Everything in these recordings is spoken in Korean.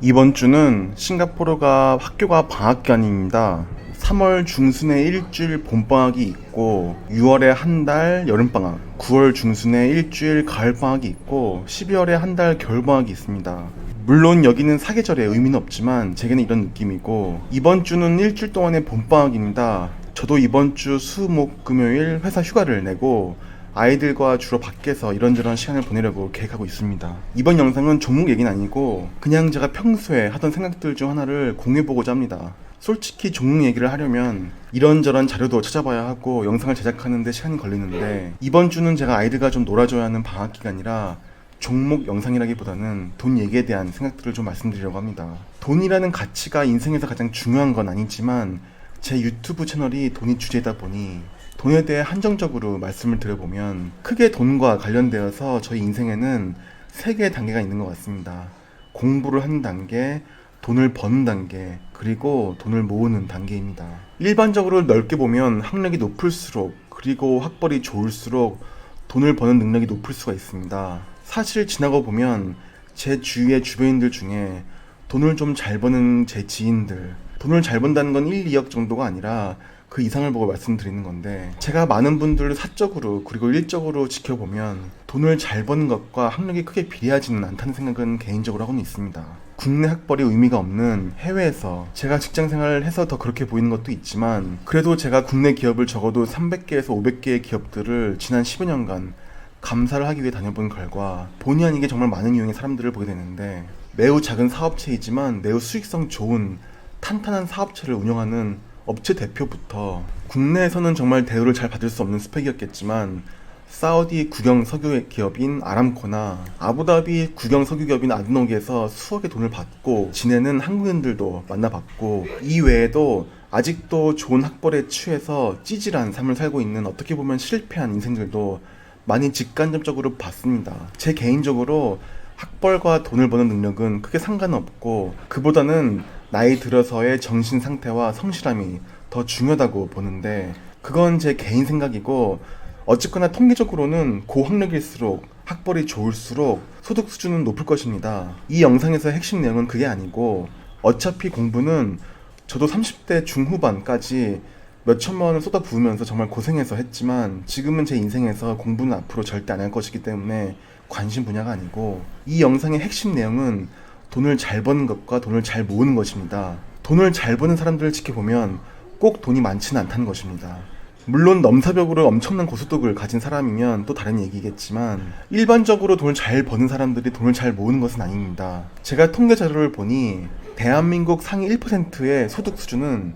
이번 주는 싱가포르가 학교가 방학 기간입니다. 3월 중순에 일주일 봄방학이 있고 6월에 한 달 여름방학, 9월 중순에 일주일 가을방학이 있고 12월에 한 달 겨울방학이 있습니다. 물론 여기는 사계절에 의미는 없지만 제게는 이런 느낌이고, 이번 주는 일주일 동안의 봄방학입니다. 저도 이번 주 수, 목, 금요일 회사 휴가를 내고 아이들과 주로 밖에서 이런저런 시간을 보내려고 계획하고 있습니다. 이번 영상은 종목 얘기는 아니고 그냥 제가 평소에 하던 생각들 중 하나를 공유해보고자 합니다. 솔직히 종목 얘기를 하려면 이런저런 자료도 찾아봐야 하고 영상을 제작하는데 시간이 걸리는데, 이번 주는 제가 아이들과 좀 놀아줘야 하는 방학 기간이라 종목 영상이라기보다는 돈 얘기에 대한 생각들을 좀 말씀드리려고 합니다. 돈이라는 가치가 인생에서 가장 중요한 건 아니지만 제 유튜브 채널이 돈이 주제이다 보니 돈에 대해 한정적으로 말씀을 드려보면 크게 돈과 관련되어서 저희 인생에는 세 개의 단계가 있는 것 같습니다. 공부를 하는 단계, 돈을 버는 단계, 그리고 돈을 모으는 단계입니다. 일반적으로 넓게 보면 학력이 높을수록, 그리고 학벌이 좋을수록 돈을 버는 능력이 높을 수가 있습니다. 사실 지나고 보면 제 주위의 주변인들 중에 돈을 좀 잘 버는 제 지인들, 돈을 잘 번다는 건 1, 2억 정도가 아니라 그 이상을 보고 말씀드리는 건데, 제가 많은 분들을 사적으로 그리고 일적으로 지켜보면 돈을 잘 버는 것과 학력이 크게 비례하지는 않다는 생각은 개인적으로 하고는 있습니다. 국내 학벌이 의미가 없는 해외에서 제가 직장 생활을 해서 더 그렇게 보이는 것도 있지만, 그래도 제가 국내 기업을 적어도 300개에서 500개의 기업들을 지난 10여 년간 감사를 하기 위해 다녀본 결과 본의 아니게 정말 많은 유형의 사람들을 보게 되는데, 매우 작은 사업체이지만 매우 수익성 좋은 탄탄한 사업체를 운영하는 업체 대표부터, 국내에서는 정말 대우를 잘 받을 수 없는 스펙이었겠지만 사우디 국영 석유 기업인 아람코나 아부다비 국영 석유 기업인 아드노기에서 수억의 돈을 받고 지내는 한국인들도 만나봤고, 이 외에도 아직도 좋은 학벌에 취해서 찌질한 삶을 살고 있는 어떻게 보면 실패한 인생들도 많이 직간접적으로 봤습니다. 제 개인적으로 학벌과 돈을 버는 능력은 크게 상관없고, 그보다는 나이 들어서의 정신 상태와 성실함이 더 중요하다고 보는데, 그건 제 개인 생각이고, 어쨌거나 통계적으로는 고학력일수록 학벌이 좋을수록 소득 수준은 높을 것입니다. 이 영상에서의 핵심 내용은 그게 아니고, 어차피 공부는 저도 30대 중후반까지 몇 천만 원을 쏟아부으면서 정말 고생해서 했지만, 지금은 제 인생에서 공부는 앞으로 절대 안 할 것이기 때문에 관심 분야가 아니고, 이 영상의 핵심 내용은 돈을 잘 버는 것과 돈을 잘 모으는 것입니다. 돈을 잘 버는 사람들을 지켜보면 꼭 돈이 많지는 않다는 것입니다. 물론 넘사벽으로 엄청난 고소득을 가진 사람이면 또 다른 얘기겠지만, 일반적으로 돈을 잘 버는 사람들이 돈을 잘 모으는 것은 아닙니다. 제가 통계 자료를 보니 대한민국 상위 1%의 소득 수준은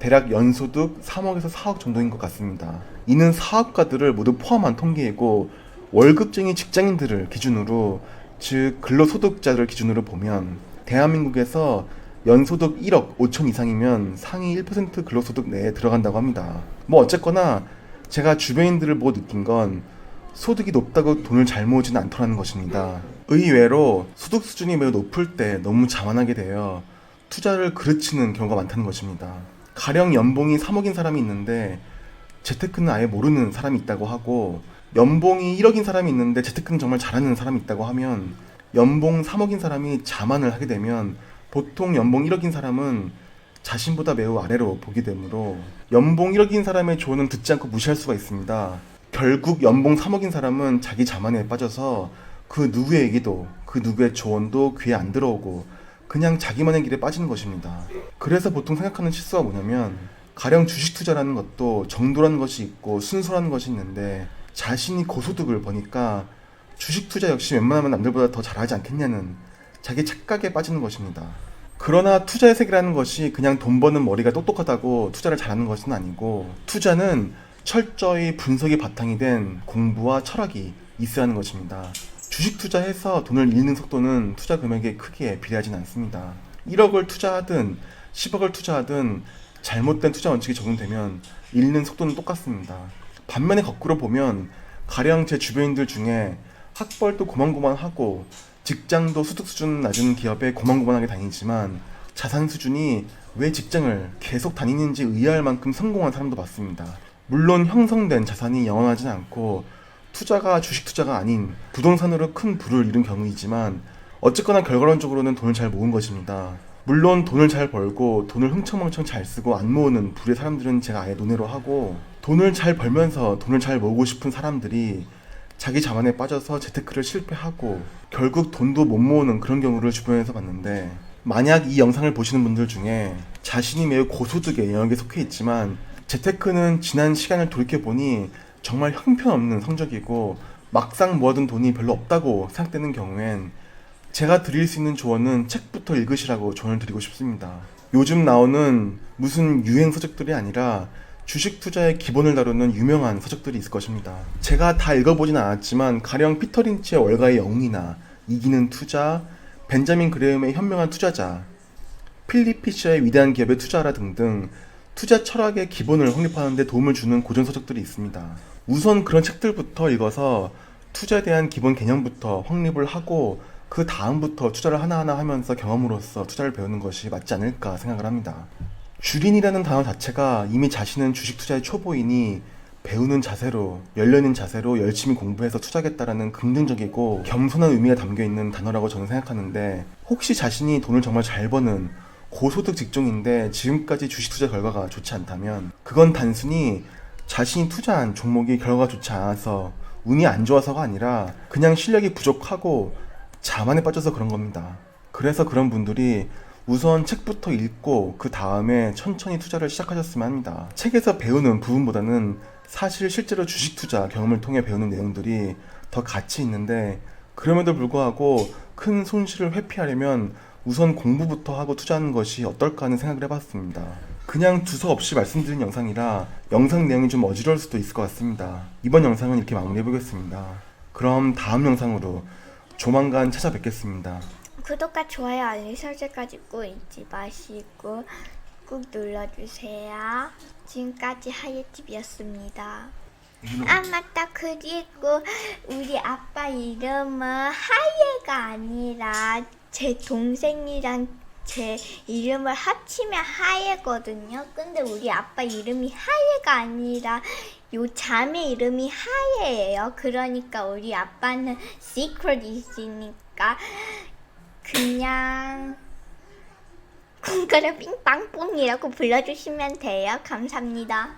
대략 연소득 3억에서 4억 정도인 것 같습니다. 이는 사업가들을 모두 포함한 통계이고, 월급쟁이 직장인들을 기준으로, 즉 근로소득자를 기준으로 보면 대한민국에서 연소득 1억 5천 이상이면 상위 1% 근로소득 내에 들어간다고 합니다. 뭐 어쨌거나 제가 주변인들을 보고 느낀 건 소득이 높다고 돈을 잘 모으지는 않더라는 것입니다. 의외로 소득 수준이 매우 높을 때 너무 자만하게 되어 투자를 그르치는 경우가 많다는 것입니다. 가령 연봉이 3억인 사람이 있는데 재테크는 아예 모르는 사람이 있다고 하고, 연봉이 1억인 사람이 있는데 재테크는 정말 잘하는 사람이 있다고 하면, 연봉 3억인 사람이 자만을 하게 되면 보통 연봉 1억인 사람은 자신보다 매우 아래로 보게 되므로 연봉 1억인 사람의 조언은 듣지 않고 무시할 수가 있습니다. 결국 연봉 3억인 사람은 자기 자만에 빠져서 그 누구의 얘기도, 그 누구의 조언도 귀에 안 들어오고 그냥 자기만의 길에 빠지는 것입니다. 그래서 보통 생각하는 실수가 뭐냐면, 가령 주식 투자라는 것도 정도라는 것이 있고 순수라는 것이 있는데, 자신이 고소득을 버니까 주식 투자 역시 웬만하면 남들보다 더 잘하지 않겠냐는 자기 착각에 빠지는 것입니다. 그러나 투자의 세계라는 것이 그냥 돈 버는 머리가 똑똑하다고 투자를 잘하는 것은 아니고, 투자는 철저히 분석이 바탕이 된 공부와 철학이 있어야 하는 것입니다. 주식 투자해서 돈을 잃는 속도는 투자 금액에 크게 비례하진 않습니다. 1억을 투자하든 10억을 투자하든 잘못된 투자 원칙이 적용되면 잃는 속도는 똑같습니다. 반면에 거꾸로 보면, 가령 제 주변인들 중에 학벌도 고만고만하고 직장도 소득 수준 낮은 기업에 고만고만하게 다니지만 자산 수준이 왜 직장을 계속 다니는지 의아할 만큼 성공한 사람도 봤습니다. 물론 형성된 자산이 영원하진 않고 투자가 주식 투자가 아닌 부동산으로 큰 부를 이룬 경우이지만, 어쨌거나 결과론적으로는 돈을 잘 모은 것입니다. 물론 돈을 잘 벌고 돈을 흥청망청 잘 쓰고 안 모으는 부류의 사람들은 제가 아예 논외로 하고, 돈을 잘 벌면서 돈을 잘 모으고 싶은 사람들이 자기 자만에 빠져서 재테크를 실패하고 결국 돈도 못 모으는 그런 경우를 주변에서 봤는데, 만약 이 영상을 보시는 분들 중에 자신이 매우 고소득의 영역에 속해 있지만 재테크는 지난 시간을 돌이켜보니 정말 형편없는 성적이고 막상 모아둔 돈이 별로 없다고 생각되는 경우엔 제가 드릴 수 있는 조언은 책부터 읽으시라고 조언을 드리고 싶습니다. 요즘 나오는 무슨 유행 서적들이 아니라 주식 투자의 기본을 다루는 유명한 서적들이 있을 것입니다. 제가 다 읽어보진 않았지만 가령 피터 린치의 월가의 영웅이나 이기는 투자, 벤자민 그레엄의 현명한 투자자, 필립 피셔의 위대한 기업의 투자라 등등 투자 철학의 기본을 확립하는 데 도움을 주는 고전 서적들이 있습니다. 우선 그런 책들부터 읽어서 투자에 대한 기본 개념부터 확립을 하고 그 다음부터 투자를 하나하나 하면서 경험으로써 투자를 배우는 것이 맞지 않을까 생각을 합니다. 주린이라는 단어 자체가 이미 자신은 주식 투자의 초보이니 배우는 자세로, 열려있는 자세로 열심히 공부해서 투자하겠다라는 긍정적이고 겸손한 의미가 담겨있는 단어라고 저는 생각하는데, 혹시 자신이 돈을 정말 잘 버는 고소득 직종인데 지금까지 주식 투자 결과가 좋지 않다면 그건 단순히 자신이 투자한 종목이 결과가 좋지 않아서 운이 안 좋아서가 아니라 그냥 실력이 부족하고 자만에 빠져서 그런 겁니다. 그래서 그런 분들이 우선 책부터 읽고 그 다음에 천천히 투자를 시작하셨으면 합니다. 책에서 배우는 부분보다는 사실 실제로 주식 투자 경험을 통해 배우는 내용들이 더 가치 있는데, 그럼에도 불구하고 큰 손실을 회피하려면 우선 공부부터 하고 투자하는 것이 어떨까 하는 생각을 해봤습니다. 그냥 두서 없이 말씀드린 영상이라 영상 내용이 좀 어지러울 수도 있을 것 같습니다. 이번 영상은 이렇게 마무리해보겠습니다. 그럼 다음 영상으로 조만간 찾아뵙겠습니다. 구독과 좋아요, 알림 설정까지 꼭 잊지 마시고 꾹 눌러주세요. 지금까지 하예TV였습니다. 아 맞다, 그리고 우리 아빠 이름은 하예가 아니라 제 동생이랑 제 이름을 합치면 하예거든요. 근데 우리 아빠 이름이 하예가 아니라 요 자매 이름이 하예예요. 그러니까 우리 아빠는 시크릿이니까 그냥 콩가루 빙빵뽕이라고 불러주시면 돼요. 감사합니다.